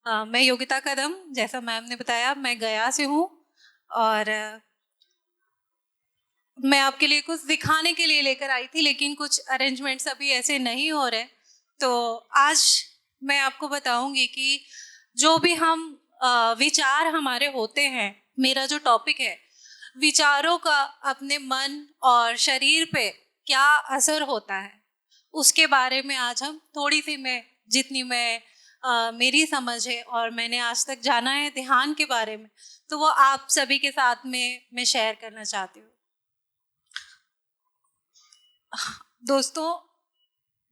मैं योगिता कदम, जैसा मैम ने बताया, मैं गया से हूँ और मैं आपके लिए कुछ दिखाने के लिए लेकर आई थी, लेकिन कुछ अरेंजमेंट्स अभी ऐसे नहीं हो रहे। तो आज मैं आपको बताऊंगी कि जो भी हम विचार हमारे होते हैं, मेरा जो टॉपिक है विचारों का अपने मन और शरीर पे क्या असर होता है, उसके बारे में आज हम थोड़ी सी जितनी मेरी समझ है और मैंने आज तक जाना है ध्यान के बारे में, तो वो आप सभी के साथ में मैं शेयर करना चाहती हूँ। दोस्तों,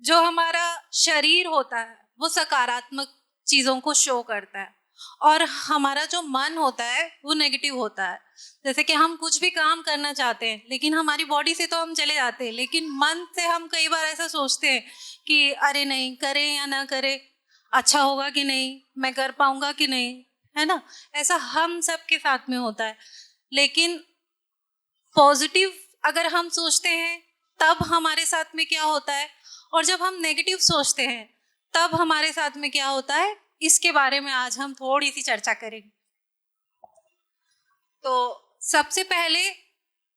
जो हमारा शरीर होता है वो सकारात्मक चीज़ों को शो करता है और हमारा जो मन होता है वो नेगेटिव होता है। जैसे कि हम कुछ भी काम करना चाहते हैं, लेकिन हमारी बॉडी से तो हम चले जाते हैं, लेकिन मन से हम कई बार ऐसा सोचते हैं कि अरे नहीं, करें या ना करें, अच्छा होगा कि नहीं, मैं कर पाऊंगा कि नहीं, है ना। ऐसा हम सब के साथ में होता है। लेकिन पॉजिटिव अगर हम सोचते हैं तब हमारे साथ में क्या होता है, और जब हम नेगेटिव सोचते हैं तब हमारे साथ में क्या होता है, इसके बारे में आज हम थोड़ी सी चर्चा करेंगे। तो सबसे पहले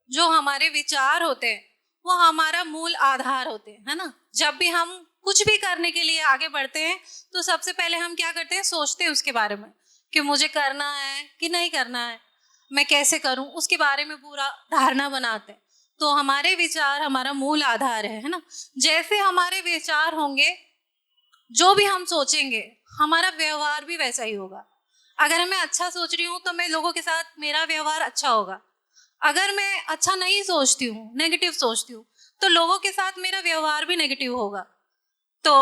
जो हमारे विचार होते हैं वो हमारा मूल आधार होते हैं, है ना। जब भी हम कुछ भी करने के लिए आगे बढ़ते हैं तो सबसे पहले हम क्या करते हैं, सोचते हैं उसके बारे में कि मुझे करना है कि नहीं करना है, मैं कैसे करूं, उसके बारे में पूरा धारणा बनाते हैं। तो हमारे विचार हमारा मूल आधार है ना। जैसे हमारे विचार होंगे, जो भी हम सोचेंगे, हमारा व्यवहार भी वैसा ही होगा। अगर मैं अच्छा सोच रही हूँ तो मैं लोगों के साथ मेरा व्यवहार अच्छा होगा। अगर मैं अच्छा नहीं सोचती हूँ, नेगेटिव सोचती हूँ, तो लोगों के साथ मेरा व्यवहार भी नेगेटिव होगा। तो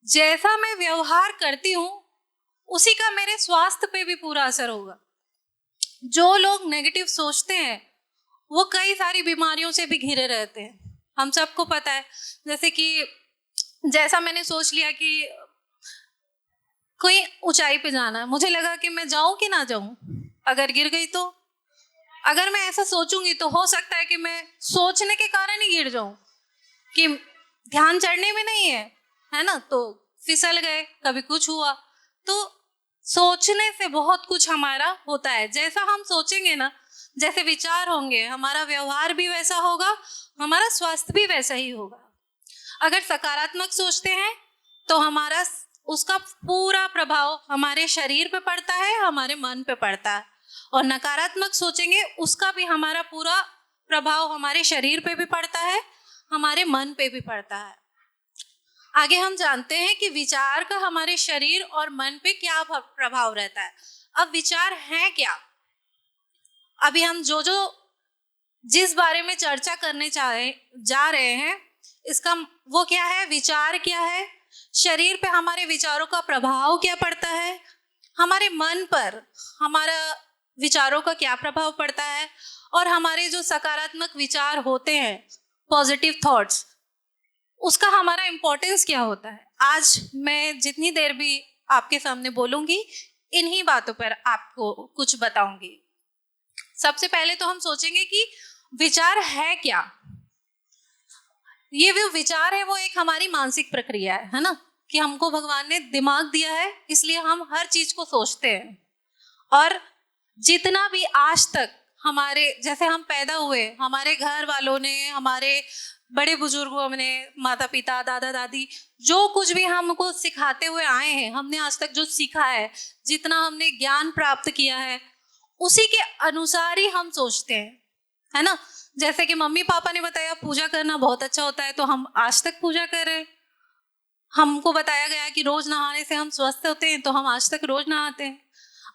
जैसा मैं व्यवहार करती हूँ उसी का मेरे स्वास्थ्य पे भी पूरा असर होगा। जो लोग नेगेटिव सोचते हैं वो कई सारी बीमारियों से भी घिरे रहते हैं, हम सबको पता है। जैसे कि जैसा मैंने सोच लिया कि कोई ऊंचाई पे जाना है, मुझे लगा कि मैं जाऊं कि ना जाऊं, अगर गिर गई तो, अगर मैं ऐसा सोचूंगी तो हो सकता है कि मैं सोचने के कारण ही गिर जाऊं, कि ध्यान चढ़ने में नहीं है ना, तो फिसल गए, कभी कुछ हुआ। तो सोचने से बहुत कुछ हमारा होता है। जैसा हम सोचेंगे ना, जैसे विचार होंगे, हमारा व्यवहार भी वैसा होगा, हमारा स्वास्थ्य भी वैसा ही होगा। अगर सकारात्मक सोचते हैं तो हमारा उसका पूरा प्रभाव हमारे शरीर पे पड़ता है, हमारे मन पे पड़ता है। और नकारात्मक सोचेंगे उसका भी हमारा पूरा प्रभाव हमारे शरीर पे भी पड़ता है, हमारे मन पे भी पड़ता है। आगे हम जानते हैं कि विचार का हमारे शरीर और मन पे क्या प्रभाव रहता है। अब विचार है क्या, अभी हम जिस बारे में चर्चा करने जा रहे हैं, इसका वो क्या है, विचार क्या है, शरीर पे हमारे विचारों का प्रभाव क्या पड़ता है, हमारे मन पर हमारा विचारों का क्या प्रभाव पड़ता है, और हमारे जो सकारात्मक विचार होते हैं, पॉजिटिव थॉट्स, उसका हमारा इम्पोर्टेंस क्या होता है। आज मैं जितनी देर भी आपके सामने बोलूंगी, इन्हीं बातों पर आपको कुछ बताऊंगी। सबसे पहले तो हम सोचेंगे कि विचार है क्या। ये जो विचार है वो एक हमारी मानसिक प्रक्रिया है ना, कि हमको भगवान ने दिमाग दिया है, इसलिए हम हर चीज को सोचते हैं। और जितना भी आज तक हमारे, जैसे हम पैदा हुए, हमारे घर वालों ने, हमारे बड़े बुजुर्गों ने, माता पिता, दादा दादी, जो कुछ भी हमको सिखाते हुए आए हैं, हमने आज तक जो सीखा है, जितना हमने ज्ञान प्राप्त किया है, उसी के अनुसार ही हम सोचते हैं, है ना। जैसे कि मम्मी पापा ने बताया पूजा करना बहुत अच्छा होता है, तो हम आज तक पूजा कर रहे हैं। हमको बताया गया कि रोज नहाने से हम स्वस्थ होते हैं, तो हम आज तक रोज नहाते हैं।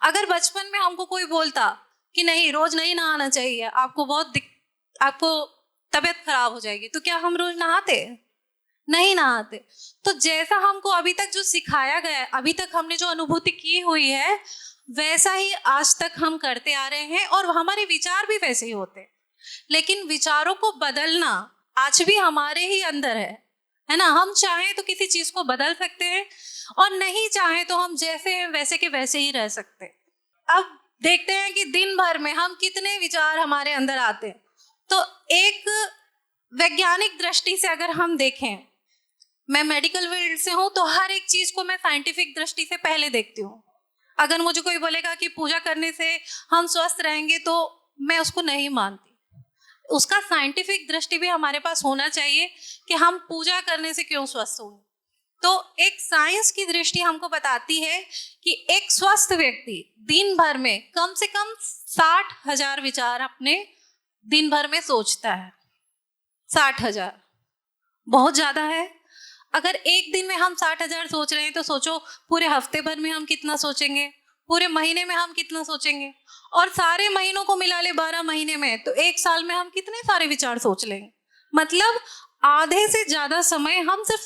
अगर बचपन में हमको कोई बोलता कि नहीं, रोज नहीं नहाना चाहिए, आपको तबीयत खराब हो जाएगी, तो क्या हम रोज नहाते? नहीं नहाते। तो जैसा हमको अभी तक जो सिखाया गया है, अभी तक हमने जो अनुभूति की हुई है, वैसा ही आज तक हम करते आ रहे हैं, और हमारे विचार भी वैसे ही होते हैं। लेकिन विचारों को बदलना आज भी हमारे ही अंदर है ना। हम चाहें तो किसी चीज को बदल सकते हैं, और नहीं चाहें तो हम जैसे हैं वैसे के वैसे ही रह सकते हैं। अब देखते हैं कि दिन भर में हम कितने विचार हमारे अंदर आते हैं। तो एक वैज्ञानिक दृष्टि से अगर हम देखें, मैं मेडिकल फील्ड से हूँ, तो हर एक चीज को मैं साइंटिफिक दृष्टि से पहले देखती हूँ। अगर मुझे कोई बोलेगा कि पूजा करने से हम स्वस्थ रहेंगे, तो मैं उसको नहीं मानती। उसका साइंटिफिक दृष्टि भी हमारे पास होना चाहिए कि हम पूजा करने से क्यों स्वस्थ होंगे। तो एक साइंस की दृष्टि हमको बताती है कि एक स्वस्थ व्यक्ति दिन भर में कम से कम 60,000 विचार अपने दिन भर में सोचता है। 60,000 बहुत ज्यादा है। अगर एक दिन में हम 60,000 सोच रहे हैं, तो सोचो पूरे हफ्ते भर में हम कितना सोचेंगे, पूरे महीने में हम कितना सोचेंगे, और सारे महीनों को मिला ले 12 महीने में, तो एक साल में हम कितने सारे विचार सोच लेंगे। मतलब आधे से ज्यादा समय हम सिर्फ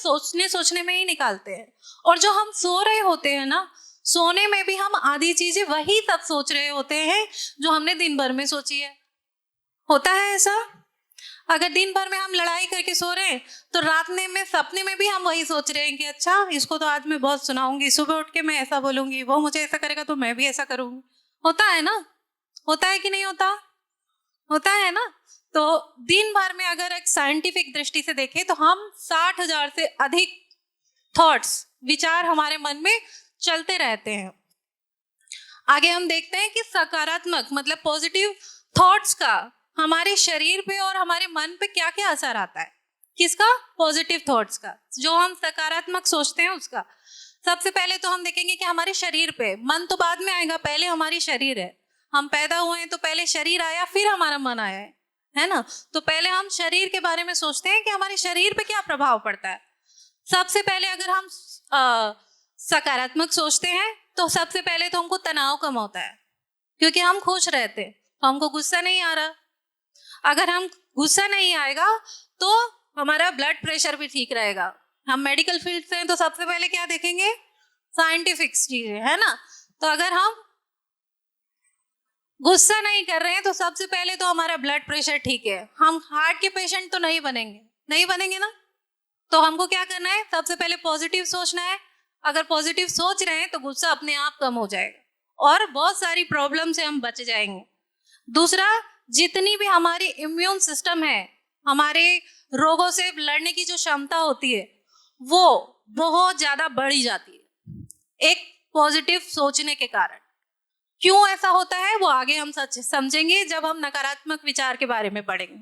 सोचने में ही निकालते हैं। और जो हम सो रहे होते हैं ना, सोने में भी हम आधी चीजें वही सब सोच रहे होते हैं जो हमने दिन भर में सोची है। होता है ऐसा? अगर दिन भर में हम लड़ाई करके सो रहे हैं, तो रात में सपने में भी हम वही सोच रहे हैं कि अच्छा, इसको तो आज मैं बहुत सुनाऊंगी, सुबह उठ के मैं ऐसा बोलूंगी, वो मुझे ऐसा करेगा तो मैं भी ऐसा करूंगी। होता है ना? होता है कि नहीं होता? होता है ना? तो दिन भर में अगर एक साइंटिफिक दृष्टि से देखें, तो हम 60,000 से अधिक थॉट्स, विचार हमारे मन में चलते रहते हैं। आगे हम देखते हैं कि सकारात्मक मतलब पॉजिटिव थॉट्स का हमारे शरीर पे और हमारे मन पे क्या क्या असर आता है। किसका? पॉजिटिव थॉट्स का। जो हम सकारात्मक सोचते हैं उसका। सबसे पहले तो हम देखेंगे कि हमारे शरीर पे, मन तो बाद में आएगा, पहले हमारी शरीर है। हम पैदा हुए हैं तो पहले शरीर आया, फिर हमारा मन आया है ना? तो पहले हम शरीर के बारे में सोचते हैं कि हमारे शरीर पे क्या प्रभाव पड़ता है। सबसे पहले अगर हम सकारात्मक सोचते हैं, तो सबसे पहले तो हमको तनाव कम होता है, क्योंकि हम खुश रहते हैं, तो हमको गुस्सा नहीं आ रहा। अगर हम गुस्सा नहीं आएगा तो हमारा ब्लड प्रेशर भी ठीक रहेगा। हम मेडिकल फील्ड से हैं, तो सबसे पहले क्या देखेंगे? साइंटिफिक चीजें, है ना? तो अगर हम गुस्सा नहीं कर रहे हैं, तो सबसे पहले तो हमारा ब्लड प्रेशर ठीक है। हम हार्ट के पेशेंट तो नहीं बनेंगे, नहीं बनेंगे ना? तो हमको क्या करना है? सबसे पहले पॉजिटिव सोचना है। अगर पॉजिटिव सोच रहे हैं, तो गुस्सा अपने आप कम हो जाएगा और बहुत सारी प्रॉब्लम से हम बच जाएंगे। दूसरा, जितनी भी हमारी इम्यून सिस्टम है, हमारे रोगों से लड़ने की जो क्षमता होती है, वो बहुत ज्यादा बढ़ी जाती है एक पॉजिटिव सोचने के कारण। क्यों ऐसा होता है वो आगे हम समझेंगे जब हम नकारात्मक विचार के बारे में पढ़ेंगे,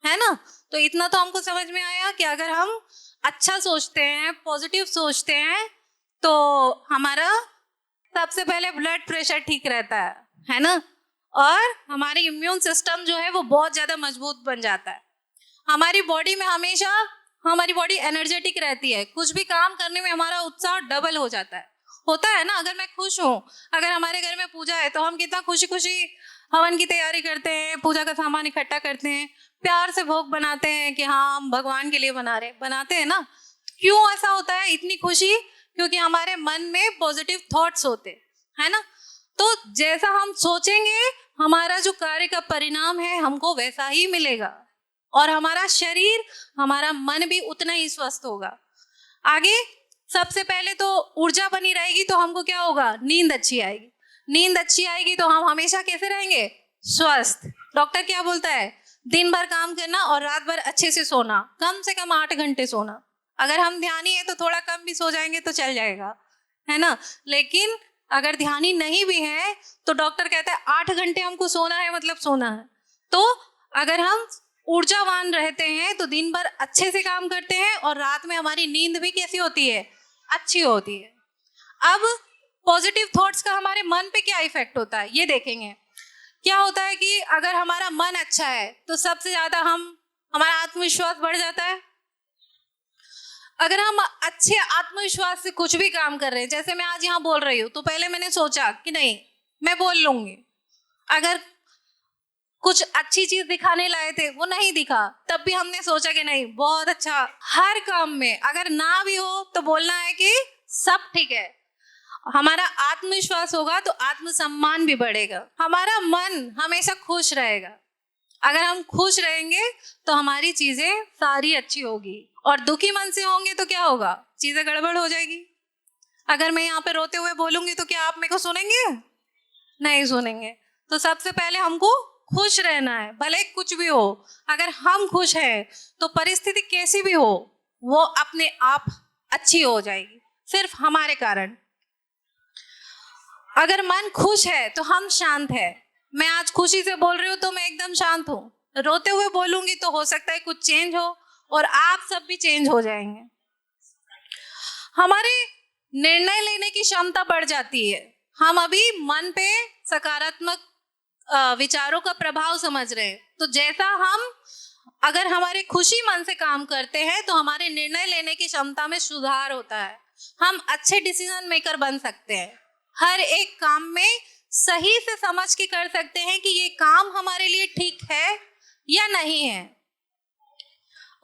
है ना? तो इतना तो हमको समझ में आया कि अगर हम अच्छा सोचते हैं, पॉजिटिव सोचते हैं, तो हमारा सबसे पहले ब्लड प्रेशर ठीक रहता है ना? और हमारी इम्यून सिस्टम जो है वो बहुत ज्यादा मजबूत बन जाता है। हमारी बॉडी में हमेशा हमारी बॉडी एनर्जेटिक रहती है, कुछ भी काम करने में हमारा उत्साह डबल हो जाता है। होता है ना? अगर मैं खुश हूँ, अगर हमारे घर में पूजा है, तो हम कितना खुशी खुशी हवन की तैयारी करते हैं, पूजा का सामान इकट्ठा करते हैं, प्यार से भोग बनाते हैं कि हाँ हम भगवान के लिए बनाते हैं ना। क्यों ऐसा होता है इतनी खुशी? क्योंकि हमारे मन में पॉजिटिव थॉट्स होते हैं ना। तो जैसा हम सोचेंगे, हमारा जो कार्य का परिणाम है हमको वैसा ही मिलेगा, और हमारा शरीर, हमारा मन भी उतना ही स्वस्थ होगा। आगे सबसे पहले तो ऊर्जा बनी रहेगी, तो हमको क्या होगा? नींद अच्छी आएगी। नींद अच्छी आएगी तो हम हमेशा कैसे रहेंगे? स्वस्थ। डॉक्टर क्या बोलता है? दिन भर काम करना और रात भर अच्छे से सोना, कम से कम 8 घंटे सोना। अगर हम ध्यानी है तो थोड़ा कम भी सो जाएंगे तो चल जाएगा, है ना? लेकिन अगर ध्यानी नहीं भी है, तो डॉक्टर कहता है 8 घंटे हमको सोना है, मतलब सोना है। तो अगर हम ऊर्जावान रहते हैं, तो दिन भर अच्छे से काम करते हैं, और रात में हमारी नींद भी कैसी होती है? अच्छी होती है। अब पॉजिटिव थॉट्स का हमारे मन पे क्या इफेक्ट होता है ये देखेंगे। क्या होता है कि अगर हमारा मन अच्छा है, तो सबसे ज्यादा हमारा आत्मविश्वास बढ़ जाता है। अगर हम अच्छे आत्मविश्वास से कुछ भी काम कर रहे हैं, जैसे मैं आज यहाँ बोल रही हूँ, तो पहले मैंने सोचा कि नहीं, मैं बोल लूंगी। अगर कुछ अच्छी चीज दिखाने लाए थे, वो नहीं दिखा, तब भी हमने सोचा कि नहीं, बहुत अच्छा। हर काम में अगर ना भी हो तो बोलना है कि सब ठीक है। हमारा आत्मविश्वास होगा तो आत्मसम्मान भी बढ़ेगा। हमारा मन हमेशा खुश रहेगा। अगर हम खुश रहेंगे तो हमारी चीजें सारी अच्छी होगी, और दुखी मन से होंगे तो क्या होगा? चीजें गड़बड़ हो जाएगी। अगर मैं यहाँ पे रोते हुए बोलूंगी तो क्या आप मेरे को सुनेंगे? नहीं सुनेंगे। तो सबसे पहले हमको खुश रहना है, भले कुछ भी हो। अगर हम खुश हैं तो परिस्थिति कैसी भी हो, वो अपने आप अच्छी हो जाएगी, सिर्फ हमारे कारण। अगर मन खुश है तो हम शांत है। मैं आज खुशी से बोल रही हूँ तो मैं एकदम शांत हूँ, रोते हुए बोलूंगी तो हो सकता है कुछ चेंज हो और आप सब भी चेंज हो जाएंगे। हमारे निर्णय लेने की क्षमता बढ़ जाती है। हम अभी मन पे सकारात्मक विचारों का प्रभाव समझ रहे हैं, तो जैसा हम अगर हमारे खुशी मन से काम करते हैं तो हमारे निर्णय लेने की क्षमता में सुधार होता है। हम अच्छे डिसीजन मेकर बन सकते हैं, हर एक काम में सही से समझ के कर सकते हैं कि ये काम हमारे लिए ठीक है या नहीं है।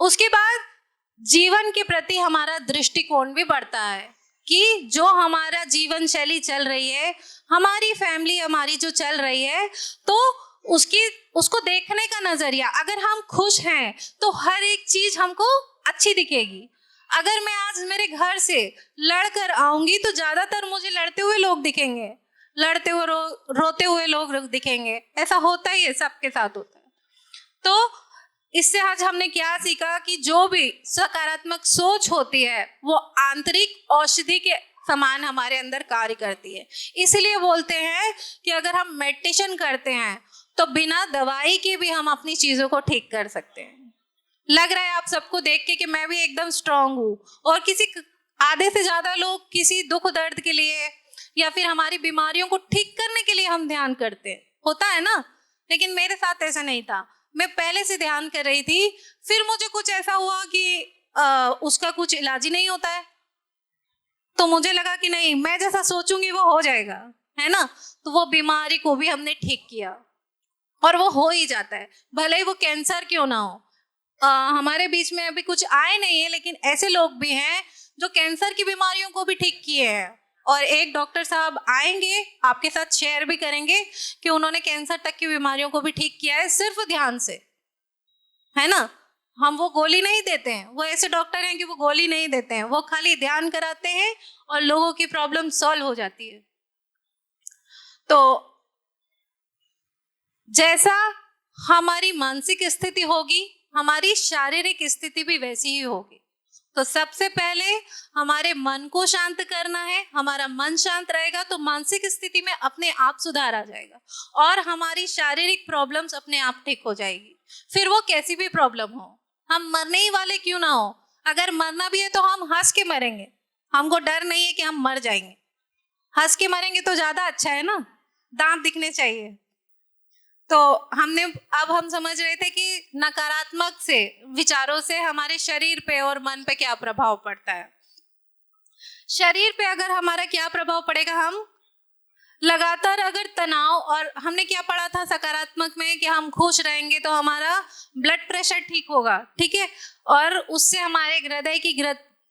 उसके बाद जीवन के प्रति हमारा दृष्टिकोण भी बढ़ता है कि जो हमारा जीवन शैली चल रही है, हमारी फैमिली हमारी जो चल रही है, तो उसको देखने का नजरिया, अगर हम खुश हैं तो हर एक चीज हमको अच्छी दिखेगी। अगर मैं आज मेरे घर से लड़कर आऊंगी तो ज्यादातर मुझे लड़ते हुए लोग दिखेंगे, लड़ते हुए रोते हुए लोग दिखेंगे। ऐसा होता ही है, सबके साथ होता है। तो इससे आज हमने क्या सीखा कि जो भी सकारात्मक सोच होती है वो आंतरिक औषधि के समान हमारे अंदर कार्य करती है। इसलिए बोलते हैं कि अगर हम मेडिटेशन करते हैं तो बिना दवाई के भी हम अपनी चीजों को ठीक कर सकते हैं। लग रहा है आप सबको देख के कि मैं भी एकदम स्ट्रांग हूँ, और किसी आधे से ज्यादा लोग किसी दुख दर्द के लिए या फिर हमारी बीमारियों को ठीक करने के लिए हम ध्यान करते हैं, होता है ना। लेकिन मेरे साथ ऐसा नहीं था। मैं पहले से ध्यान कर रही थी, फिर मुझे कुछ ऐसा हुआ कि उसका कुछ इलाज ही नहीं होता है, तो मुझे लगा कि नहीं, मैं जैसा सोचूंगी वो हो जाएगा, है ना। तो वो बीमारी को भी हमने ठीक किया और वो हो ही जाता है, भले ही वो कैंसर क्यों ना हो। हमारे बीच में अभी कुछ आए नहीं है, लेकिन ऐसे लोग भी हैं जो कैंसर की बीमारियों को भी ठीक किए हैं। और एक डॉक्टर साहब आएंगे, आपके साथ शेयर भी करेंगे कि उन्होंने कैंसर तक की बीमारियों को भी ठीक किया है, सिर्फ ध्यान से, है ना। हम वो गोली नहीं देते हैं, वो ऐसे डॉक्टर हैं कि वो गोली नहीं देते हैं, वो खाली ध्यान कराते हैं और लोगों की प्रॉब्लम सॉल्व हो जाती है। तो जैसा हमारी मानसिक स्थिति होगी, हमारी शारीरिक स्थिति भी वैसी ही होगी। तो सबसे पहले हमारे मन को शांत करना है। हमारा मन शांत रहेगा तो मानसिक स्थिति में अपने आप सुधार आ जाएगा और हमारी शारीरिक प्रॉब्लम्स अपने आप ठीक हो जाएगी। फिर वो कैसी भी प्रॉब्लम हो, हम मरने ही वाले क्यों ना हो, अगर मरना भी है तो हम हंस के मरेंगे। हमको डर नहीं है कि हम मर जाएंगे, हंस के मरेंगे तो ज्यादा अच्छा है ना, दांत दिखने चाहिए। तो हम समझ रहे थे कि नकारात्मक से विचारों से हमारे शरीर पे और मन पे क्या प्रभाव पड़ता है। शरीर पे अगर हमारा क्या प्रभाव पड़ेगा, हम लगातार अगर तनाव, और हमने क्या पढ़ा था सकारात्मक में कि हम खुश रहेंगे तो हमारा ब्लड प्रेशर ठीक होगा, ठीक है, और उससे हमारे हृदय की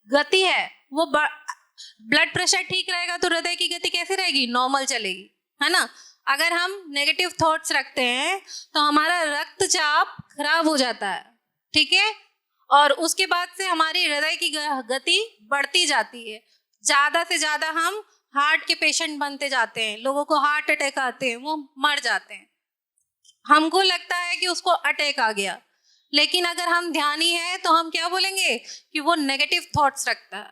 गति है वो ब्लड प्रेशर ठीक रहेगा तो हृदय की गति कैसे रहेगी, नॉर्मल चलेगी, है ना। अगर हम नेगेटिव थॉट्स रखते हैं तो हमारा रक्तचाप खराब हो जाता है, ठीक है, और उसके बाद से हमारी हृदय की गति बढ़ती जाती है। ज्यादा से ज्यादा हम हार्ट के पेशेंट बनते जाते हैं, लोगों को हार्ट अटैक आते हैं, वो मर जाते हैं। हमको लगता है कि उसको अटैक आ गया, लेकिन अगर हम ध्यानी हैं तो हम क्या बोलेंगे कि वो नेगेटिव थॉट्स रखता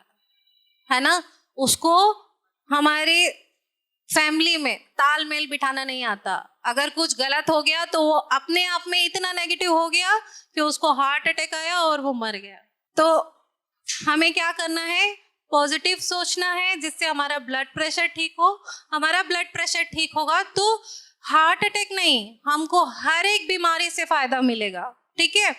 है ना। उसको हमारे फैमिली में तालमेल बिठाना नहीं आता। अगर कुछ गलत हो गया तो वो अपने आप में इतना नेगेटिव हो गया कि उसको हार्ट अटैक आया और वो मर गया। तो हमें क्या करना है, पॉजिटिव सोचना है जिससे हमारा ब्लड प्रेशर ठीक हो। हमारा ब्लड प्रेशर ठीक होगा तो हार्ट अटैक नहीं, हमको हर एक बीमारी से फायदा मिलेगा, ठीक है।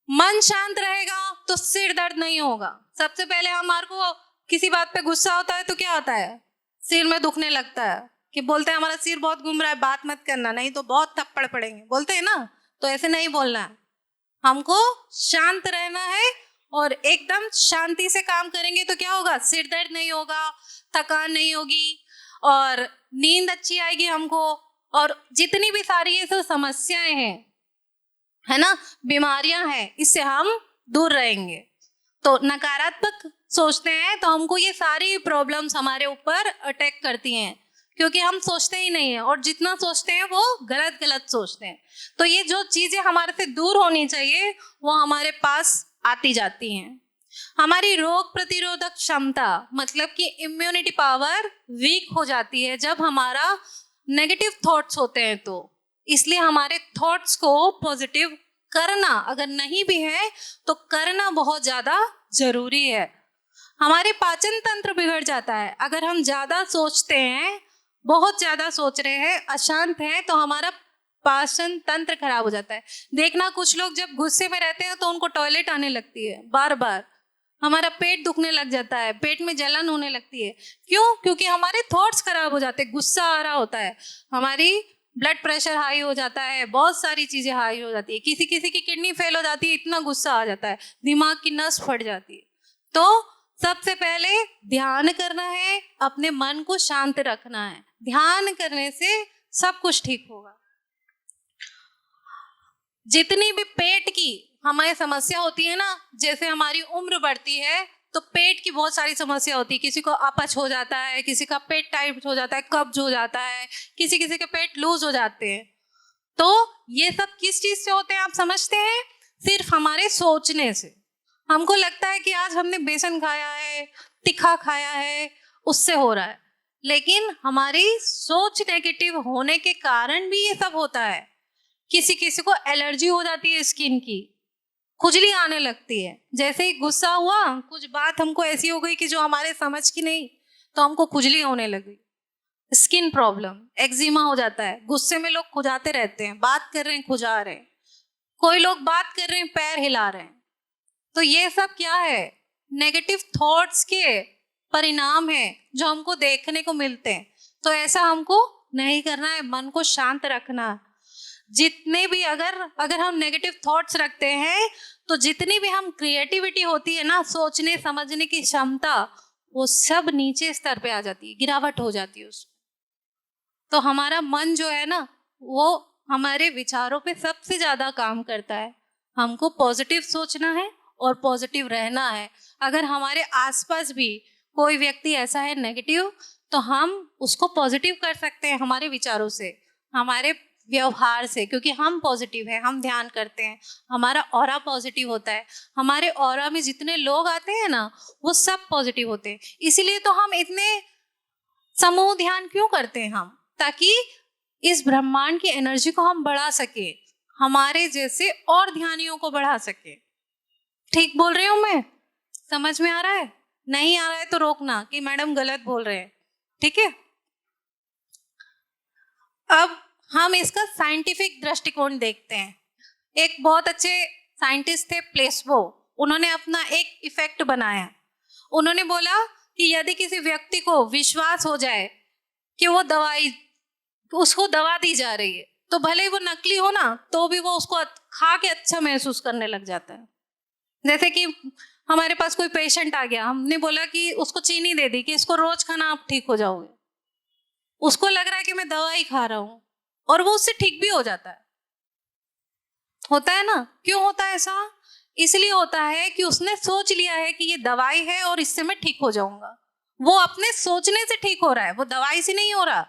मन शांत रहेगा तो सिर दर्द नहीं होगा। सबसे पहले हमारे को किसी बात पे गुस्सा होता है तो क्या होता है, सिर में दुखने लगता है, कि बोलते हैं हमारा सिर बहुत घूम रहा है, बात मत करना नहीं तो बहुत थप्पड़ पड़ेंगे, बोलते हैं ना। तो ऐसे नहीं बोलना है, हमको शांत रहना है और एकदम शांति से काम करेंगे तो क्या होगा, सिर दर्द नहीं होगा, थकान नहीं होगी और नींद अच्छी आएगी हमको। और जितनी भी सारी ये सब समस्याएं हैं, है ना, बीमारियां हैं, इससे हम दूर रहेंगे। तो नकारात्मक सोचते हैं तो हमको ये सारी प्रॉब्लम्स हमारे ऊपर अटैक करती हैं, क्योंकि हम सोचते ही नहीं है, और जितना सोचते हैं वो गलत गलत सोचते हैं। तो ये जो चीजें हमारे से दूर होनी चाहिए वो हमारे पास आती जाती हैं। हमारी रोग प्रतिरोधक क्षमता मतलब कि इम्यूनिटी पावर वीक हो जाती है जब हमारा नेगेटिव थॉट्स होते हैं। तो इसलिए हमारे थॉट्स को पॉजिटिव करना, अगर नहीं भी है तो करना बहुत ज़्यादा जरूरी है। हमारे पाचन तंत्र बिगड़ जाता है अगर हम ज़्यादा सोचते हैं, बहुत ज़्यादा सोच रहे हैं, अशांत हैं, तो हमारा पाचन तंत्र खराब हो जाता है। देखना कुछ लोग जब गुस्से में रहते हैं तो उनको टॉयलेट आने लगती है बार बार, हमारा पेट दुखने लग जाता है, पेट में जलन होने लगती है। क्यों? क्योंकि हमारे थॉट्स खराब हो जाते हैं, गुस्सा आ रहा होता है, हमारी ब्लड प्रेशर हाई हो जाता है, बहुत सारी चीज़ें हाई हो जाती है, किसी किसी की किडनी फेल हो जाती है, इतना गुस्सा आ जाता है, दिमाग की नस फट जाती है। तो सबसे पहले ध्यान करना है, अपने मन को शांत रखना है। ध्यान करने से सब कुछ ठीक होगा। जितनी भी पेट की हमारी समस्या होती है ना, जैसे हमारी उम्र बढ़ती है तो पेट की बहुत सारी समस्या होती है। किसी को अपच हो जाता है, किसी का पेट टाइट हो जाता है, कब्ज हो जाता है, किसी किसी के पेट लूज हो जाते हैं। तो ये सब किस चीज से होते हैं आप समझते हैं? सिर्फ हमारे सोचने से। हमको लगता है कि आज हमने बेसन खाया है, तीखा खाया है, उससे हो रहा है, लेकिन हमारी सोच नेगेटिव होने के कारण भी ये सब होता है। किसी किसी को एलर्जी हो जाती है स्किन की, खुजली आने लगती है, जैसे ही गुस्सा हुआ, कुछ बात हमको ऐसी हो गई कि जो हमारे समझ की नहीं, तो हमको खुजली होने लगी, स्किन प्रॉब्लम, एक्जिमा हो जाता है। गुस्से में लोग खुजाते रहते हैं, बात कर रहे हैं खुजा रहे हैं, कोई लोग बात कर रहे हैं पैर हिला रहे हैं। तो ये सब क्या है? नेगेटिव थॉट्स के परिणाम है जो हमको देखने को मिलते हैं। तो ऐसा हमको नहीं करना है, मन को शांत रखना। जितने भी अगर हम नेगेटिव थॉट्स रखते हैं तो जितनी भी हम क्रिएटिविटी होती है ना, सोचने समझने की क्षमता, वो सब नीचे स्तर पे आ जाती है, गिरावट हो जाती है उसमें। तो हमारा मन जो है ना, वो हमारे विचारों पे सबसे ज़्यादा काम करता है। हमको पॉजिटिव सोचना है और पॉजिटिव रहना है। अगर हमारे आसपास भी कोई व्यक्ति ऐसा है नेगेटिव, तो हम उसको पॉजिटिव कर सकते हैं हमारे विचारों से, हमारे व्यवहार से, क्योंकि हम पॉजिटिव हैं, हम ध्यान करते हैं, हमारा ऑरा पॉजिटिव होता है। हमारे ऑरा में जितने लोग आते हैं ना, वो सब पॉजिटिव होते हैं। इसीलिए तो हम इतने समूह ध्यान क्यों करते हैं हम? ताकि इस ब्रह्मांड की एनर्जी को हम बढ़ा सके, हमारे जैसे और ध्यानियों को बढ़ा सके। ठीक बोल रही हूँ मैं? समझ में आ रहा है? नहीं आ रहा है तो रोकना कि मैडम गलत बोल रहे हैं, ठीक है? अब हम इसका साइंटिफिक दृष्टिकोण देखते हैं। एक बहुत अच्छे साइंटिस्ट थे प्लेसबो, उन्होंने अपना एक इफेक्ट बनाया। उन्होंने बोला कि यदि किसी व्यक्ति को विश्वास हो जाए कि उसको दवा दी जा रही है, तो भले ही वो नकली हो ना, तो भी वो उसको खा के अच्छा महसूस करने लग जाता है। जैसे कि हमारे पास कोई पेशेंट आ गया, हमने बोला कि उसको चीनी दे दी कि इसको रोज खाना, आप ठीक हो जाओगे। उसको लग रहा है कि मैं दवाई खा रहा हूं, और वो उससे ठीक भी हो जाता है। होता है ना? क्यों होता है ऐसा? इसलिए होता है कि उसने सोच लिया है कि ये दवाई है और इससे मैं ठीक हो जाऊंगा। वो अपने सोचने से ठीक हो रहा है, वो दवाई से नहीं हो रहा।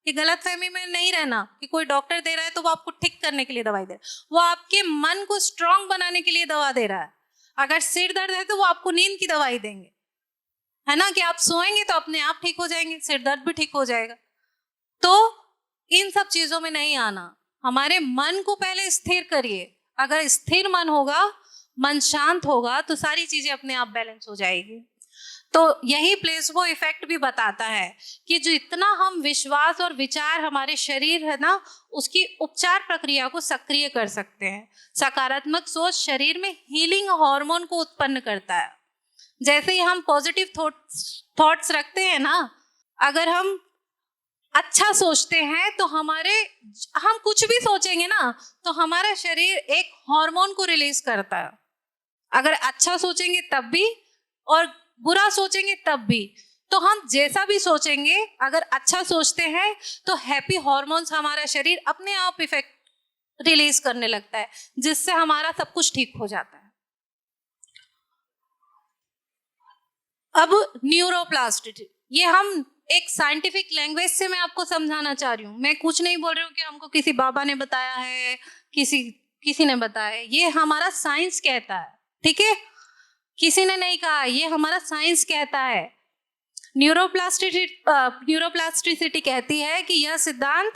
कि गलतफहमी में नहीं रहना कि कोई डॉक्टर दे रहा है तो वो आपको ठीक करने के लिए दवाई दे रहा है, वो आपके मन को स्ट्रांग बनाने के लिए दवा दे रहा है। अगर सिर दर्द है तो वो आपको नींद की दवाई देंगे, है ना, कि आप सोएंगे तो अपने आप ठीक हो जाएंगे, सिर दर्द भी ठीक हो जाएगा। तो इन सब चीजों में नहीं आना, हमारे मन को पहले स्थिर करिए। अगर स्थिर मन होगा, मन शांत होगा, तो सारी चीजें अपने आप बैलेंस हो जाएगी। तो यही प्लेसबो इफेक्ट भी बताता है कि जो इतना हम विश्वास और विचार हमारे शरीर है ना, उसकी उपचार प्रक्रिया को सक्रिय कर सकते हैं। सकारात्मक सोच शरीर में हीलिंग हार्मोन को उत्पन्न करता है। जैसे ही हम पॉजिटिव थॉट्स रखते हैं ना, अगर हम अच्छा सोचते हैं तो हम कुछ भी सोचेंगे ना, तो हमारा शरीर एक हार्मोन को रिलीज करता है। अगर अच्छा सोचेंगे तब भी और बुरा सोचेंगे तब भी। तो हम जैसा भी सोचेंगे, अगर अच्छा सोचते हैं तो हैप्पी हार्मोन्स हमारा शरीर अपने आप इफेक्ट रिलीज करने लगता है, जिससे हमारा सब कुछ ठीक हो जाता है। अब न्यूरोप्लास्टिसिटी, ये हम एक साइंटिफिक लैंग्वेज से मैं आपको समझाना चाह रही हूँ। मैं कुछ नहीं बोल रही हूँ कि हमको किसी बाबा ने बताया है, किसी ने बताया है। ये हमारा साइंस कहता है, ठीक है, किसी ने नहीं कहा, ये हमारा साइंस कहता है। न्यूरोप्लास्टिसिटी कहती है कि यह सिद्धांत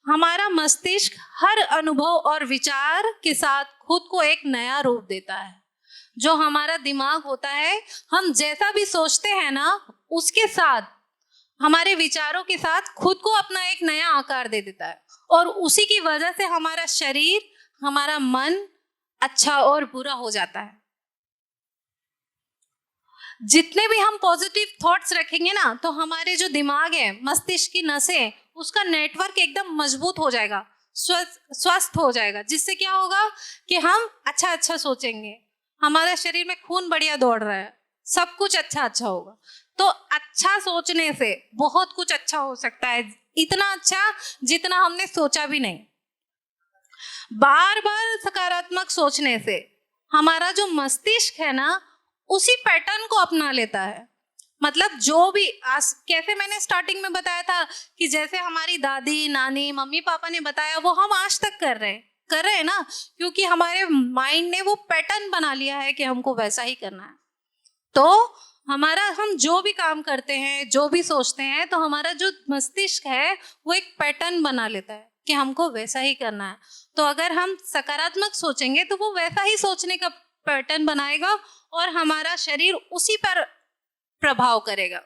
हमारा मस्तिष्क हर अनुभव और विचार के साथ खुद को एक नया रूप देता है। जो हमारा दिमाग होता है, हम जैसा भी सोचते हैं ना, उसके साथ, हमारे विचारों के साथ खुद को अपना एक नया आकार दे देता है, और उसी की वजह से हमारा शरीर, हमारा मन अच्छा और बुरा हो जाता है। जितने भी हम पॉजिटिव थॉट्स रखेंगे ना, तो हमारे जो दिमाग है, मस्तिष्क की नसें, उसका नेटवर्क एकदम मजबूत हो जाएगा, स्वस्थ हो जाएगा, जिससे क्या होगा कि हम अच्छा अच्छा सोचेंगे, हमारा शरीर में खून बढ़िया दौड़ रहा है, सब कुछ अच्छा अच्छा होगा। तो अच्छा सोचने से बहुत कुछ अच्छा हो सकता है, इतना अच्छा जितना हमने सोचा भी नहीं। बार बार सकारात्मक सोचने से हमारा जो मस्तिष्क है ना, उसी पैटर्न को अपना लेता है। मतलब जो भी कैसे मैंने स्टार्टिंग में बताया था कि जैसे हमारी दादी, नानी, मम्मी पापा ने बताया, वो हम आज तक कर रहे हैं ना, क्योंकि हमारे माइंड ने वो पैटर्न बना लिया है कि हमको वैसा ही करना है। तो हम जो भी काम करते हैं, जो भी सोचते हैं, तो हमारा जो मस्तिष्क है वो एक पैटर्न बना लेता है कि हमको वैसा ही करना है। तो अगर हम सकारात्मक सोचेंगे तो वो वैसा ही सोचने का पैटर्न बनाएगा और हमारा शरीर उसी पर प्रभाव करेगा।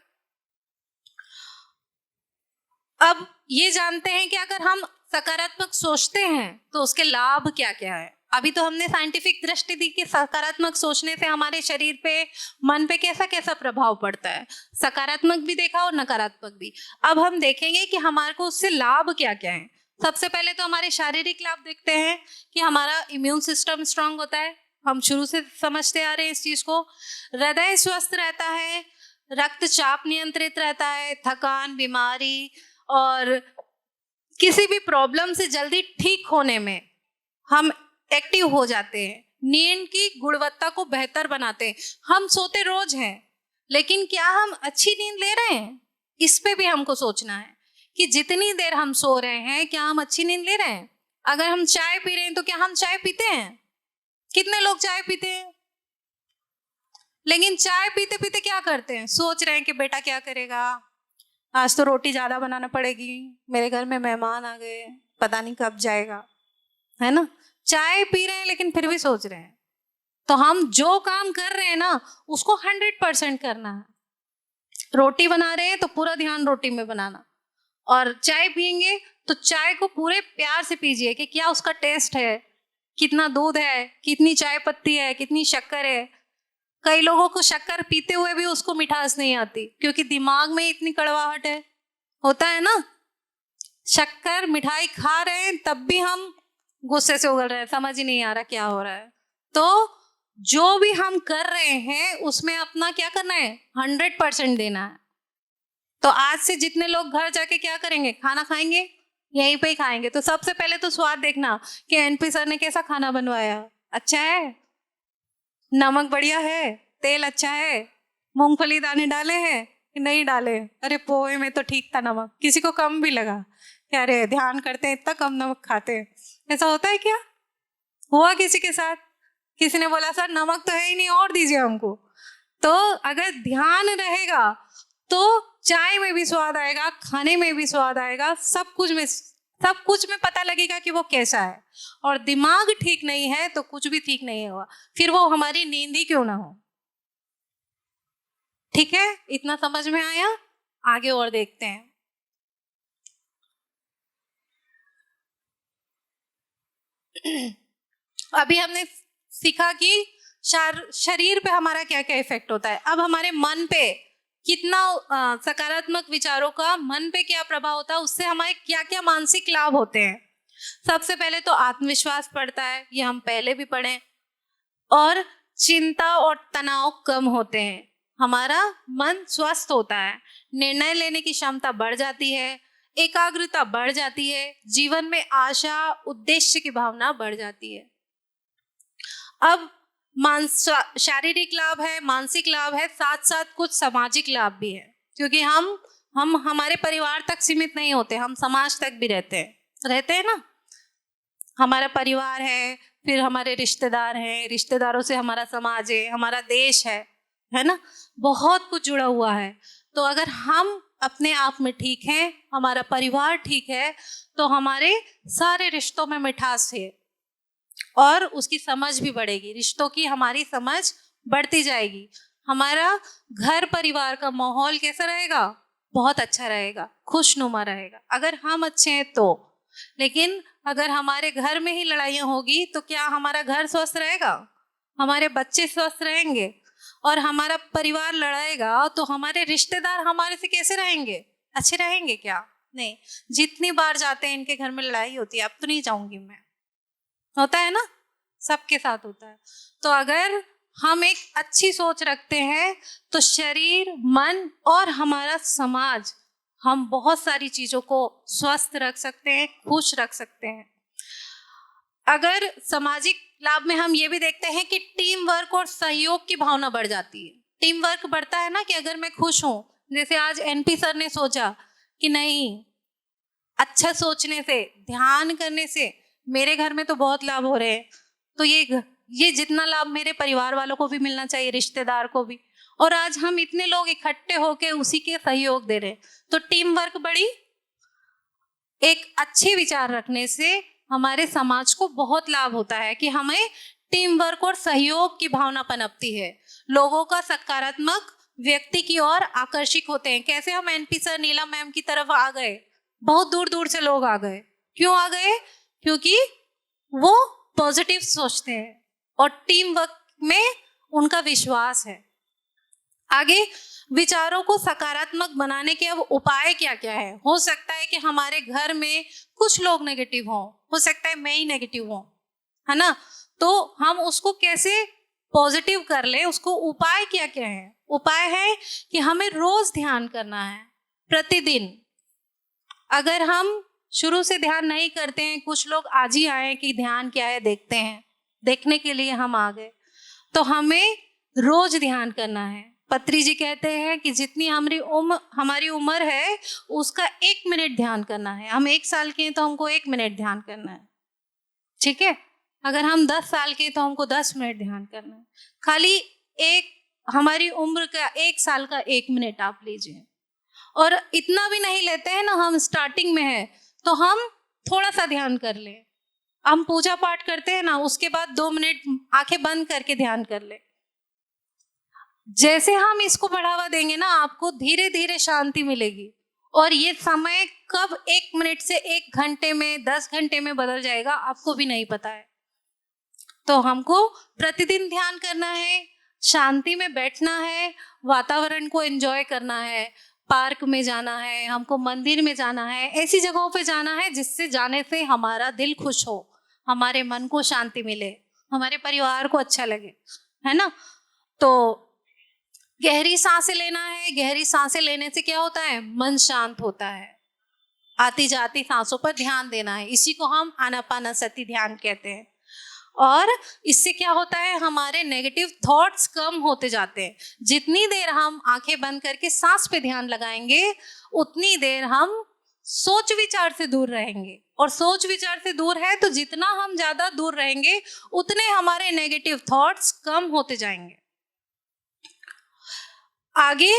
अब ये जानते हैं कि अगर हम सकारात्मक सोचते हैं तो उसके लाभ क्या क्या है। अभी तो हमने साइंटिफिक दृष्टि दी कि सकारात्मक सोचने से हमारे शरीर पे, मन पे कैसा कैसा प्रभाव पड़ता है, सकारात्मक भी देखा और नकारात्मक भी। अब हम देखेंगे कि हमारे को उससे लाभ क्या क्या है। सबसे पहले तो हमारे शारीरिक लाभ देखते हैं कि हमारा इम्यून सिस्टम स्ट्रांग होता है, हम शुरू से समझते आ रहे हैं इस चीज को। हृदय स्वस्थ रहता है, रक्तचाप नियंत्रित रहता है, थकान, बीमारी और किसी भी प्रॉब्लम से जल्दी ठीक होने में हम एक्टिव हो जाते हैं। नींद की गुणवत्ता को बेहतर बनाते हैं। हम सोते रोज हैं, लेकिन क्या हम अच्छी नींद ले रहे हैं, इस पे भी हमको सोचना है कि जितनी देर हम सो रहे हैं, क्या हम अच्छी नींद ले रहे हैं। अगर हम चाय पी रहे हैं तो क्या हम चाय पीते हैं? कितने लोग चाय पीते हैं? लेकिन चाय पीते पीते क्या करते हैं, सोच रहे हैं कि बेटा क्या करेगा, आज तो रोटी ज्यादा बनाना पड़ेगी, मेरे घर में मेहमान आ गए, पता नहीं कब जाएगा, है ना। चाय पी रहे हैं लेकिन फिर भी सोच रहे हैं। तो हम जो काम कर रहे हैं ना, उसको 100% करना है। रोटी बना रहे हैं तो पूरा ध्यान रोटी में बनाना, और चाय पियेंगे तो चाय को पूरे प्यार से पीजिए कि क्या उसका टेस्ट है, कितना दूध है, कितनी चाय पत्ती है, कितनी शक्कर है। कई लोगों को शक्कर पीते हुए भी उसको मिठास नहीं आती, क्योंकि दिमाग में इतनी कड़वाहट है, होता है ना। शक्कर मिठाई खा रहे हैं तब भी हम गुस्से से उगल रहे हैं, समझ ही नहीं आ रहा क्या हो रहा है। तो जो भी हम कर रहे हैं उसमें अपना क्या करना है, 100% देना है। तो आज से जितने लोग घर जाके क्या करेंगे, खाना खाएंगे, यहीं पे ही खाएंगे। तो सबसे पहले तो स्वाद देखना कि एनपी सर ने कैसा खाना बनवाया, अच्छा है, नमक बढ़िया है, तेल अच्छा है, मूंगफली दाने डाले हैं कि नहीं डाले, अरे पोहे में तो ठीक था नमक, किसी को कम भी लगा, क्या अरे ध्यान करते हैं इतना कम नमक खाते हैं। ऐसा होता है क्या? हुआ किसी के साथ? किसी ने बोला सर नमक तो है ही नहीं और दीजिए हमको। तो अगर ध्यान रहेगा तो चाय में भी स्वाद आएगा, खाने में भी स्वाद आएगा, सब कुछ में पता लगेगा कि वो कैसा है। और दिमाग ठीक नहीं है तो कुछ भी ठीक नहीं होगा, फिर वो हमारी नींद ही क्यों ना हो। ठीक है, इतना समझ में आया? आगे और देखते हैं। अभी हमने सीखा कि शरीर पे हमारा क्या क्या इफेक्ट होता है। अब हमारे मन पे कितना सकारात्मक विचारों का मन पे क्या प्रभाव होता है, उससे हमारे क्या क्या मानसिक लाभ होते हैं। सबसे पहले तो आत्मविश्वास बढ़ता है, ये हम पहले भी पढ़े, और चिंता और तनाव कम होते हैं, हमारा मन स्वस्थ होता है, निर्णय लेने की क्षमता बढ़ जाती है, एकाग्रता बढ़ जाती है, जीवन में आशा, उद्देश्य की भावना बढ़ जाती है। अब शारीरिक लाभ है, मानसिक लाभ है, साथ साथ कुछ सामाजिक लाभ भी है, क्योंकि हम हमारे परिवार तक सीमित नहीं होते, हम समाज तक भी रहते हैं ना। हमारा परिवार है, फिर हमारे रिश्तेदार हैं, रिश्तेदारों से हमारा समाज है, हमारा देश है ना, बहुत कुछ जुड़ा हुआ है। तो अगर हम अपने आप में ठीक हैं, हमारा परिवार ठीक है, तो हमारे सारे रिश्तों में मिठास है और उसकी समझ भी बढ़ेगी, रिश्तों की हमारी समझ बढ़ती जाएगी। हमारा घर परिवार का माहौल कैसा रहेगा? बहुत अच्छा रहेगा, खुशनुमा रहेगा, अगर हम अच्छे हैं तो। लेकिन अगर हमारे घर में ही लड़ाइयाँ होगी तो क्या हमारा घर स्वस्थ रहेगा? हमारे बच्चे स्वस्थ रहेंगे? और हमारा परिवार लड़ाएगा तो हमारे रिश्तेदार हमारे से कैसे रहेंगे? अच्छे रहेंगे क्या? नहीं। जितनी बार जाते हैं इनके घर में लड़ाई होती है, अब तो नहीं जाऊंगी मैं, होता है ना, सबके साथ होता है। तो अगर हम एक अच्छी सोच रखते हैं तो शरीर, मन और हमारा समाज, हम बहुत सारी चीजों को स्वस्थ रख सकते हैं, खुश रख सकते हैं। अगर सामाजिक लाभ में हम ये भी देखते हैं कि टीम वर्क और सहयोग की भावना बढ़ जाती है। टीम वर्क बढ़ता है ना, कि अगर मैं खुश हूं, जैसे आज एनपी सर ने सोचा कि नहीं, अच्छा सोचने से, ध्यान करने से मेरे घर में तो बहुत लाभ हो रहे हैं, तो ये जितना लाभ मेरे परिवार वालों को भी मिलना चाहिए, रिश्तेदार को भी। और आज हम इतने लोग इकट्ठे होके उसी के सहयोग दे रहे हैं, तो टीम वर्क बढ़ी। एक अच्छे विचार रखने से हमारे समाज को बहुत लाभ होता है कि हमें टीम वर्क और सहयोग की भावना पनपती है। लोगों का सकारात्मक व्यक्ति की ओर आकर्षित होते हैं। कैसे हम एनपी सर, नीलम मैम की तरफ आ गए, बहुत दूर दूर से लोग आ गए। क्यों आ गए? क्योंकि वो पॉजिटिव सोचते हैं और टीम वर्क में उनका विश्वास है। आगे, विचारों को सकारात्मक बनाने के अब उपाय क्या क्या है? हो सकता है कि हमारे घर में कुछ लोग नेगेटिव हो सकता है मैं ही नेगेटिव हूं, है ना, तो हम उसको कैसे पॉजिटिव कर ले, उसको उपाय क्या क्या है? उपाय है कि हमें रोज ध्यान करना है, प्रतिदिन। अगर हम शुरू से ध्यान नहीं करते हैं, कुछ लोग आज ही आए कि ध्यान क्या है देखते हैं, देखने के लिए हम आ गए, तो हमें रोज ध्यान करना है। पत्री जी कहते हैं कि जितनी हमारी उम्र है उसका 1 मिनट ध्यान करना है। हम 1 साल के हैं तो हमको 1 मिनट ध्यान करना है, ठीक है। अगर हम 10 साल के तो हमको 10 मिनट ध्यान करना है। खाली हमारी उम्र का 1 साल का 1 मिनट आप लीजिए। और इतना भी नहीं लेते हैं ना, हम स्टार्टिंग में है तो हम थोड़ा सा ध्यान कर ले। हम पूजा पाठ करते हैं ना, उसके बाद 2 मिनट आंखें बंद करके ध्यान कर ले। जैसे हम इसको बढ़ावा देंगे ना, आपको धीरे धीरे शांति मिलेगी। और ये समय कब 1 मिनट से 1 घंटे में, 10 घंटे में बदल जाएगा आपको भी नहीं पता है। तो हमको प्रतिदिन ध्यान करना है, शांति में बैठना है, वातावरण को एंजॉय करना है, पार्क में जाना है, हमको मंदिर में जाना है, ऐसी जगहों पे जाना है जिससे जाने से हमारा दिल खुश हो, हमारे मन को शांति मिले, हमारे परिवार को अच्छा लगे, है ना। तो गहरी सांसें लेना है। गहरी सांसें लेने से क्या होता है? मन शांत होता है। आती जाती सांसों पर ध्यान देना है, इसी को हम आनापानसति ध्यान कहते हैं। और इससे क्या होता है? हमारे नेगेटिव थॉट्स कम होते जाते हैं। जितनी देर हम आंखें बंद करके सांस पे ध्यान लगाएंगे, उतनी देर हम सोच विचार से दूर रहेंगे। और सोच विचार से दूर है तो जितना हम ज्यादा दूर रहेंगे उतने हमारे नेगेटिव थॉट्स कम होते जाएंगे। आगे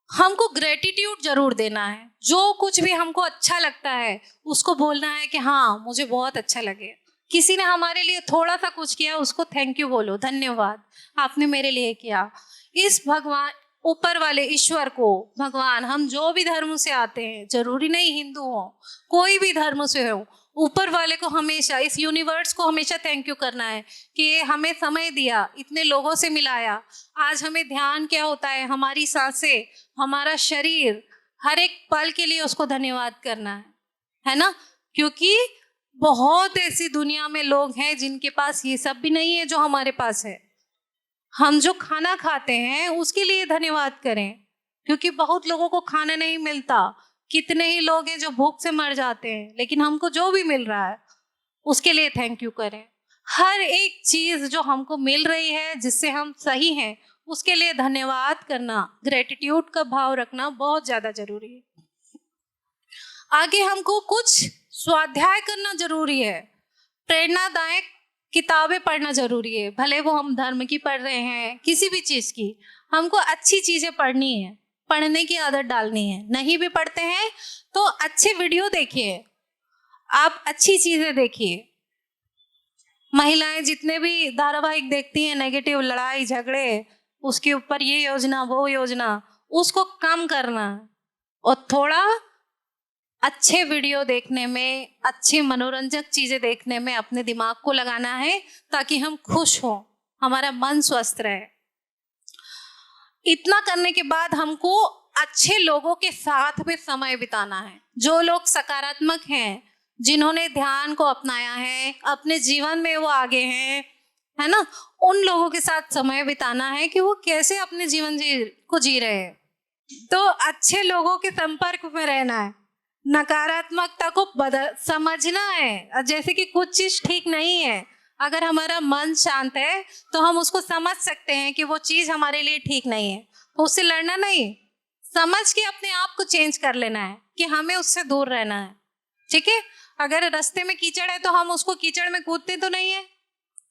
हमको ग्रेटिट्यूड जरूर देना है। जो कुछ भी हमको अच्छा लगता है उसको बोलना है कि हाँ मुझे बहुत अच्छा लगे। किसी ने हमारे लिए थोड़ा सा कुछ किया, उसको थैंक यू बोलो, धन्यवाद आपने मेरे लिए किया। इस भगवान, ऊपर वाले ईश्वर को, भगवान, हम जो भी धर्म से आते हैं, जरूरी नहीं हिंदू हो, कोई भी धर्म से हो, ऊपर वाले को हमेशा, इस यूनिवर्स को हमेशा थैंक यू करना है कि ये हमें समय दिया, इतने लोगों से मिलाया। आज हमें ध्यान क्या होता है? हमारी सांसें, हमारा शरीर, हर एक पल के लिए उसको धन्यवाद करना है ना। क्योंकि बहुत ऐसी दुनिया में लोग हैं जिनके पास ये सब भी नहीं है जो हमारे पास है। हम जो खाना खाते हैं उसके लिए धन्यवाद करें, क्योंकि बहुत लोगों को खाना नहीं मिलता। कितने ही लोग हैं जो भूख से मर जाते हैं, लेकिन हमको जो भी मिल रहा है उसके लिए थैंक यू करें। हर एक चीज जो हमको मिल रही है, जिससे हम सही हैं, उसके लिए धन्यवाद करना, ग्रेटिट्यूड का भाव रखना बहुत ज्यादा जरूरी है। आगे हमको कुछ स्वाध्याय करना जरूरी है, प्रेरणादायक किताबें पढ़ना जरूरी है, भले वो हम धर्म की पढ़ रहे हैं, किसी भी चीज की, हमको अच्छी चीजें पढ़नी है, पढ़ने की आदत डालनी है। नहीं भी पढ़ते हैं तो अच्छे वीडियो देखिए, आप अच्छी चीजें देखिए। महिलाएं जितने भी धारावाहिक देखती हैं, नेगेटिव लड़ाई झगड़े, उसके ऊपर ये योजना वो योजना, उसको कम करना और थोड़ा अच्छे वीडियो देखने में, अच्छे मनोरंजक चीजें देखने में अपने दिमाग को लगाना है, ताकि हम खुश हो, हमारा मन स्वस्थ रहे। इतना करने के बाद हमको अच्छे लोगों के साथ में समय बिताना है, जो लोग सकारात्मक हैं, जिन्होंने ध्यान को अपनाया है, अपने जीवन में वो आगे हैं, है ना, उन लोगों के साथ समय बिताना है कि वो कैसे अपने जीवन को जी रहे हैं। तो अच्छे लोगों के संपर्क में रहना है, नकारात्मकता को समझना है। जैसे कि कुछ चीज ठीक नहीं है, अगर हमारा मन शांत है तो हम उसको समझ सकते हैं कि वो चीज हमारे लिए ठीक नहीं है, तो उससे लड़ना नहीं, समझ के अपने आप को चेंज कर लेना है कि हमें उससे दूर रहना है। ठीक है, अगर रास्ते में कीचड़ है तो हम उसको कीचड़ में कूदते तो नहीं है,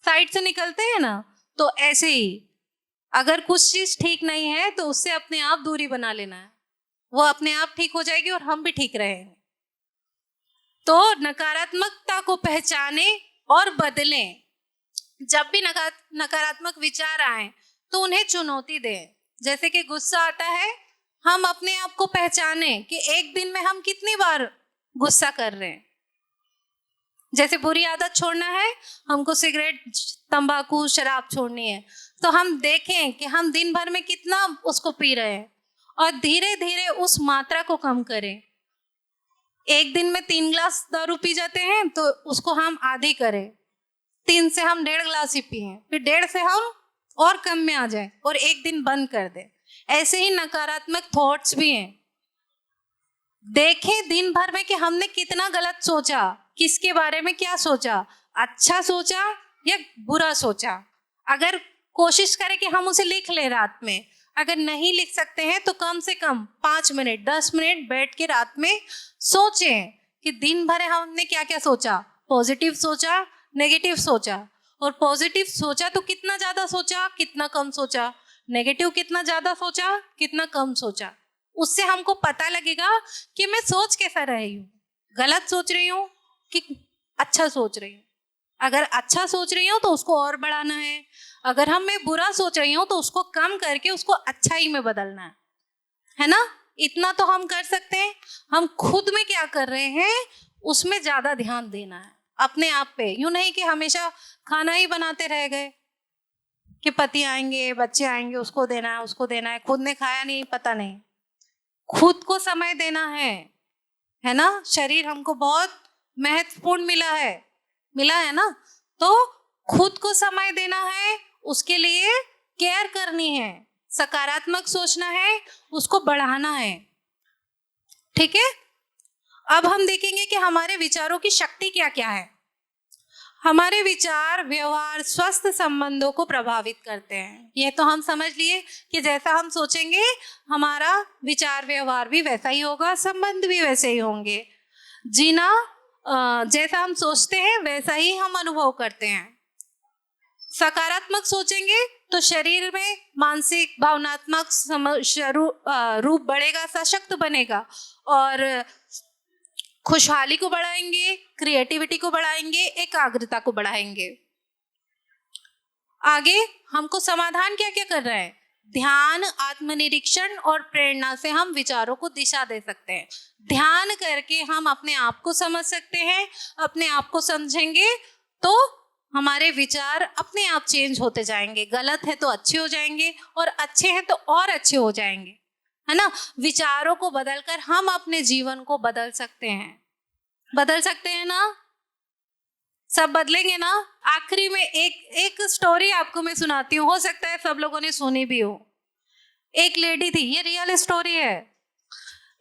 साइड से निकलते हैं ना। तो ऐसे ही अगर कुछ चीज ठीक नहीं है तो उससे अपने आप दूरी बना लेना है, वो अपने आप ठीक हो जाएगी और हम भी ठीक रहेंगे। तो नकारात्मकता को पहचाने और बदलें। जब भी नकारात्मक विचार आए तो उन्हें चुनौती दें। जैसे कि गुस्सा आता है, हम अपने आप को पहचाने कि एक दिन में हम कितनी बार गुस्सा कर रहे हैं। जैसे बुरी आदत छोड़ना है, हमको सिगरेट, तंबाकू, शराब छोड़नी है, तो हम देखें कि हम दिन भर में कितना उसको पी रहे हैं और धीरे धीरे उस मात्रा को कम करें। एक दिन में 3 ग्लास दारू पी जाते हैं तो उसको हम आधी करें, 3 से हम 1.5 ग्लास ही पिए, फिर 1.5 से हम और कम में आ जाए और एक दिन बंद कर दें। ऐसे ही नकारात्मक थॉट्स भी हैं, देखें दिन भर में कि हमने कितना गलत सोचा, किसके बारे में क्या सोचा, अच्छा सोचा या बुरा सोचा। अगर कोशिश करें कि हम उसे लिख लें रात में, अगर नहीं लिख सकते हैं तो कम से कम 5 मिनट 10 मिनट बैठ के रात में सोचें कि दिन भर हमने क्या क्या सोचा, पॉजिटिव सोचा, नेगेटिव सोचा, और पॉजिटिव सोचा तो कितना ज्यादा सोचा, कितना कम सोचा, नेगेटिव कितना ज्यादा सोचा, कितना कम सोचा। उससे हमको पता लगेगा कि मैं सोच कैसा रही हूँ, गलत सोच रही हूँ कि अच्छा सोच रही हूँ। अगर अच्छा सोच रही हूँ तो उसको और बढ़ाना है, अगर मैं बुरा सोच रही हूँ तो उसको कम करके उसको अच्छाई में बदलना है ना। इतना तो हम कर सकते हैं। हम खुद में क्या कर रहे हैं उसमें ज्यादा ध्यान देना है, अपने आप पे। यूं नहीं कि हमेशा खाना ही बनाते रह गए कि पति आएंगे, बच्चे आएंगे, उसको देना है, उसको देना है, खुद ने खाया नहीं, पता नहीं। खुद को समय देना है ना। शरीर हमको बहुत महत्वपूर्ण मिला है ना, तो खुद को समय देना है, उसके लिए केयर करनी है, सकारात्मक सोचना है, उसको बढ़ाना है। ठीक है, अब हम देखेंगे कि हमारे विचारों की शक्ति क्या क्या है। हमारे विचार, व्यवहार, स्वस्थ संबंधों को प्रभावित करते हैं। यह तो हम समझ लिए कि जैसा हम सोचेंगे हमारा विचार व्यवहार भी वैसा ही होगा, संबंध भी वैसे ही होंगे। जीना जैसा हम सोचते हैं वैसा ही हम अनुभव करते हैं। सकारात्मक सोचेंगे तो शरीर में मानसिक भावनात्मक रूप बढ़ेगा, सशक्त बनेगा, और खुशहाली को बढ़ाएंगे, क्रिएटिविटी को बढ़ाएंगे, एकाग्रता को बढ़ाएंगे। आगे हमको समाधान क्या क्या कर रहा है। ध्यान, आत्मनिरीक्षण और प्रेरणा से हम विचारों को दिशा दे सकते हैं। ध्यान करके हम अपने आप को समझ सकते हैं। अपने आप को समझेंगे तो हमारे विचार अपने आप चेंज होते जाएंगे। गलत है तो अच्छे हो जाएंगे और अच्छे हैं तो और अच्छे हो जाएंगे, है ना। विचारों को बदलकर हम अपने जीवन को बदल सकते हैं ना। सब बदलेंगे ना। आखिरी में एक स्टोरी आपको मैं सुनाती हूँ, हो सकता है सब लोगों ने सुनी भी हो। एक लेडी थी, ये रियल स्टोरी है।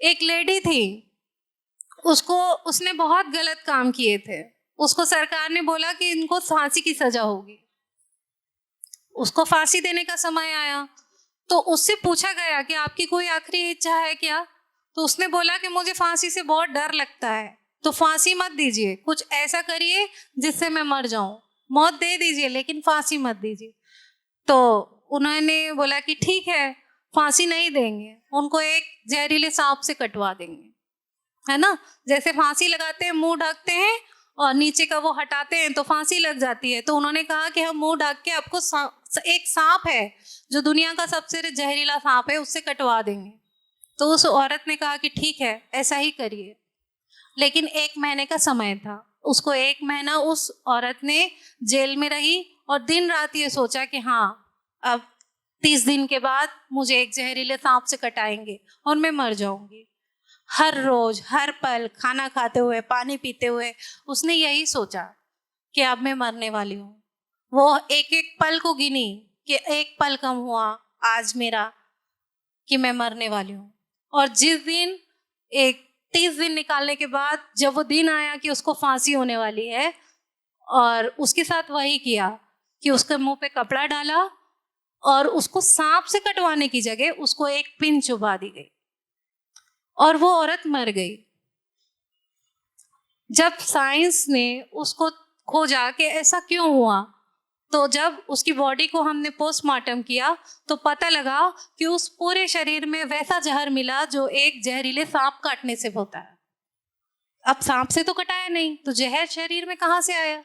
एक लेडी थी, उसने बहुत गलत काम किए थे। उसको सरकार ने बोला कि इनको फांसी की सजा होगी। उसको फांसी देने का समय आया तो उससे पूछा गया कि आपकी कोई आखिरी इच्छा है क्या। तो उसने बोला कि मुझे फांसी से बहुत डर लगता है, तो फांसी मत दीजिए, कुछ ऐसा करिए जिससे मैं मर जाऊं। मौत दे दीजिए लेकिन फांसी मत दीजिए। तो उन्होंने बोला कि ठीक है, फांसी नहीं देंगे, उनको एक जहरीले सांप से कटवा देंगे, है ना। जैसे फांसी लगाते हैं, मुंह ढकते हैं और नीचे का वो हटाते हैं तो फांसी लग जाती है। तो उन्होंने कहा कि हम मुंह ढक के आपको एक सांप है जो दुनिया का सबसे जहरीला सांप है, उससे कटवा देंगे। तो उस औरत ने कहा कि ठीक है, ऐसा ही करिए। लेकिन 1 महीने का समय था। उसको 1 महीना उस औरत ने जेल में रही और दिन रात ये सोचा कि हाँ, अब 30 दिन के बाद मुझे एक जहरीले सांप से कटाएंगे और मैं मर जाऊंगी। हर रोज, हर पल, खाना खाते हुए, पानी पीते हुए उसने यही सोचा कि अब मैं मरने वाली हूँ। वो एक एक पल को गिनी कि एक पल कम हुआ आज मेरा कि मैं मरने वाली हूँ। और जिस दिन एक 30 दिन निकालने के बाद जब वो दिन आया कि उसको फांसी होने वाली है, और उसके साथ वही किया कि उसके मुंह पे कपड़ा डाला और उसको सांप से कटवाने की जगह उसको एक पिन चुभा दी गई और वो औरत मर गई। जब साइंस ने उसको खोजा कि ऐसा क्यों हुआ, तो जब उसकी बॉडी को हमने पोस्टमार्टम किया तो पता लगा कि उस पूरे शरीर में वैसा जहर मिला जो एक जहरीले सांप काटने से होता है। अब सांप से तो कटाया नहीं, तो जहर शरीर में कहाँ से आया?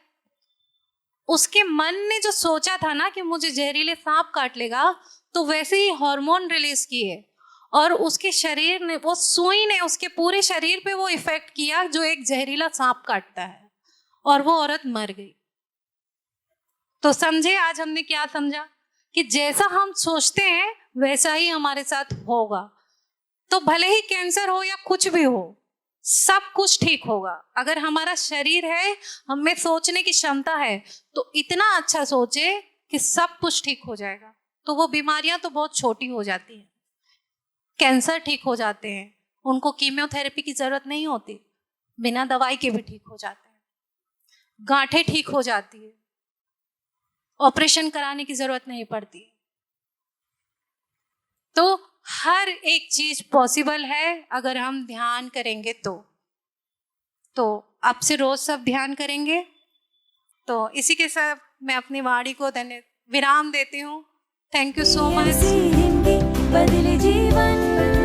उसके मन ने जो सोचा था ना कि मुझे जहरीले सांप काट लेगा, तो वैसे ही हार्मोन रिलीज किए और उसके शरीर ने, वो सुई ने उसके पूरे शरीर पे वो इफेक्ट किया जो एक जहरीला सांप काटता है, और वो औरत मर गई। तो समझे आज हमने क्या समझा कि जैसा हम सोचते हैं वैसा ही हमारे साथ होगा। तो भले ही कैंसर हो या कुछ भी हो, सब कुछ ठीक होगा। अगर हमारा शरीर है, हमें सोचने की क्षमता है, तो इतना अच्छा सोचे कि सब कुछ ठीक हो जाएगा। तो वो बीमारियां तो बहुत छोटी हो जाती हैं। कैंसर ठीक हो जाते हैं, उनको कीमोथेरेपी की जरूरत नहीं होती, बिना दवाई के भी ठीक हो जाते हैं। गांठें ठीक हो जाती है, ऑपरेशन कराने की जरूरत नहीं पड़ती। तो हर एक चीज पॉसिबल है अगर हम ध्यान करेंगे तो अब से रोज सब ध्यान करेंगे। तो इसी के साथ मैं अपनी वाणी को विराम देती हूँ। Thank you so much. बदले जीवन।